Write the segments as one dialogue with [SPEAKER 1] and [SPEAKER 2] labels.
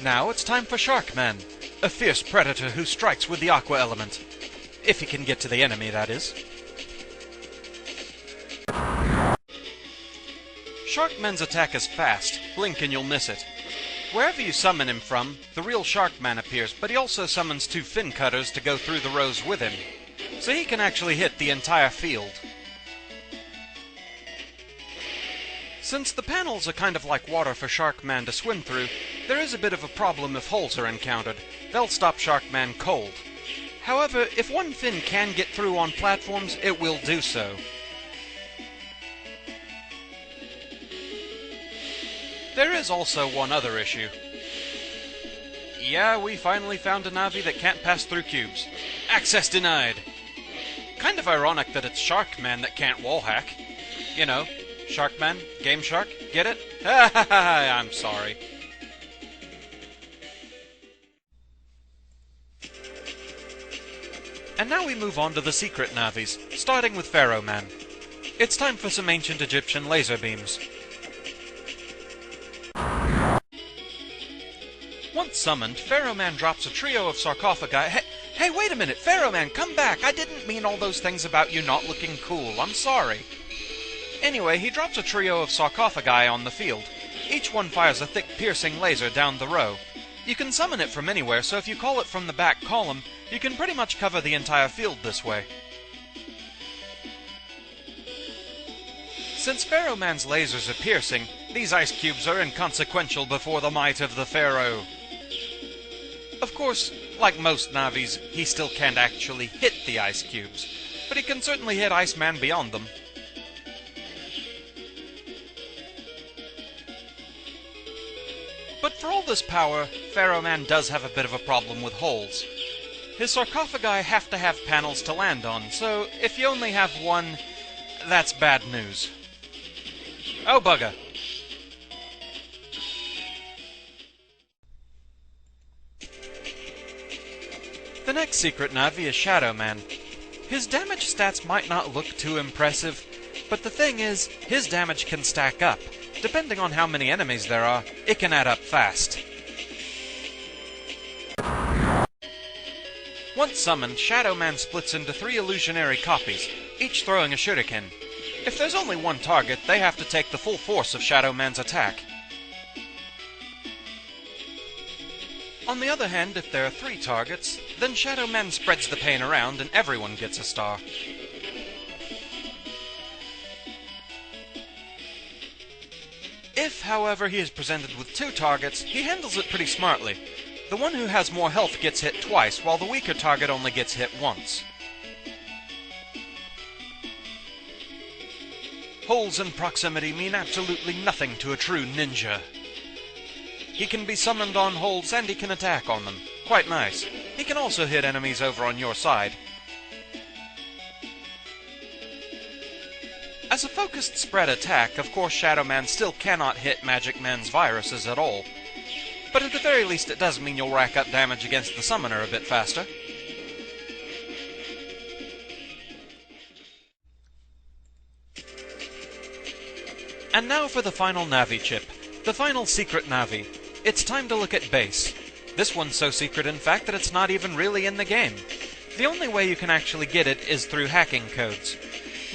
[SPEAKER 1] Now it's time for Shark Man, a fierce predator who strikes with the aqua element. If he can get to the enemy, that is. Sharkman's attack is fast. Blink and you'll miss it. Wherever you summon him from, the real Sharkman appears, but he also summons 2 fin cutters to go through the rows with him, so he can actually hit the entire field. Since the panels are kind of like water for Sharkman to swim through, there is a bit of a problem if holes are encountered. They'll stop Sharkman cold. However, if one fin can get through on platforms, it will do so. There is also one other issue. Yeah, we finally found a Navi that can't pass through cubes. Access denied! Kind of ironic that it's Sharkman that can't wallhack. You know, Sharkman, Game Shark, get it? Ha ha ha! I'm sorry. And now we move on to the secret Navis, starting with Pharaoh Man. It's time for some ancient Egyptian laser beams. Once summoned, Pharaoh Man drops a trio of sarcophagi. Hey, wait a minute! Pharaoh Man, come back! I didn't mean all those things about you not looking cool. I'm sorry. Anyway, he drops a trio of sarcophagi on the field. Each one fires a thick, piercing laser down the row. You can summon it from anywhere, so if you call it from the back column, you can pretty much cover the entire field this way. Since Pharaoh Man's lasers are piercing, these ice cubes are inconsequential before the might of the Pharaoh. Of course, like most Navis, he still can't actually hit the ice cubes, but he can certainly hit Iceman beyond them. But for all this power, Pharaoh Man does have a bit of a problem with holes. His sarcophagi have to have panels to land on, so if you only have one, that's bad news. Oh bugger! The next secret Navi is Shadow Man. His damage stats might not look too impressive, but the thing is, his damage can stack up. Depending on how many enemies there are, it can add up fast. Once summoned, Shadow Man splits into 3 illusionary copies, each throwing a shuriken. If there's only one target, they have to take the full force of Shadow Man's attack. On the other hand, if there are 3 targets, then Shadow Man spreads the pain around and everyone gets a star. If, however, he is presented with 2 targets, he handles it pretty smartly. The one who has more health gets hit twice, while the weaker target only gets hit once. Holes in proximity mean absolutely nothing to a true ninja. He can be summoned on holes and he can attack on them. Quite nice. He can also hit enemies over on your side. As a focused spread attack, of course Shadow Man still cannot hit Magic Man's viruses at all. But at the very least it does mean you'll rack up damage against the summoner a bit faster. And now for the final Navi chip, the final secret Navi. It's time to look at base. This one's so secret in fact that it's not even really in the game. The only way you can actually get it is through hacking codes.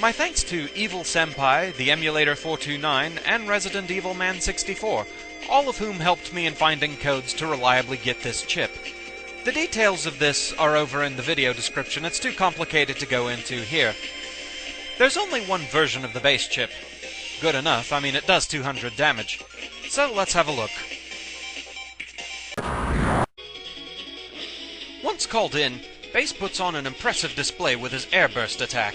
[SPEAKER 1] My thanks to Evil Senpai, the Emulator 429, and Resident Evil Man 64, all of whom helped me in finding codes to reliably get this chip. The details of this are over in the video description, it's too complicated to go into here. There's only one version of the base chip. Good enough, I mean it does 200 damage. So let's have a look. Once called in, Base puts on an impressive display with his airburst attack.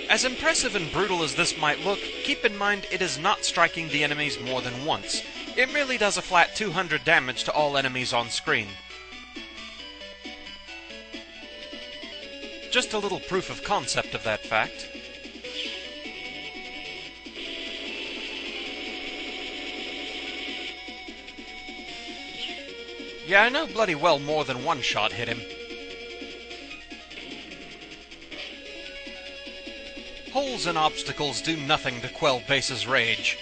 [SPEAKER 1] As impressive and brutal as this might look, keep in mind it is not striking the enemies more than once. It merely does a flat 200 damage to all enemies on screen. Just a little proof of concept of that fact. Yeah, I know bloody well more than one shot hit him. Holes and obstacles do nothing to quell Base's rage.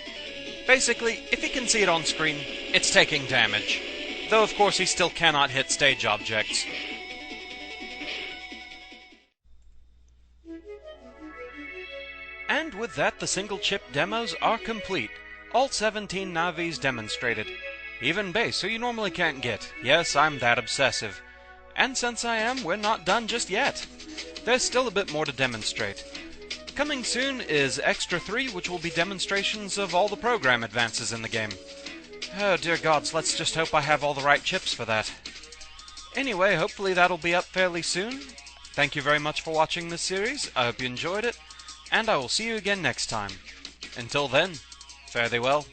[SPEAKER 1] Basically, if he can see it on screen, it's taking damage. though of course he still cannot hit stage objects. And with that, the single-chip demos are complete. All 17 Navis demonstrated. Even base, who you normally can't get. Yes, I'm that obsessive. And since I am, we're not done just yet. There's still a bit more to demonstrate. Coming soon is Extra 3, which will be demonstrations of all the program advances in the game. Oh dear gods, let's just hope I have all the right chips for that. Anyway, hopefully that'll be up fairly soon. Thank you very much for watching this series, I hope you enjoyed it, and I will see you again next time. Until then, fare thee well.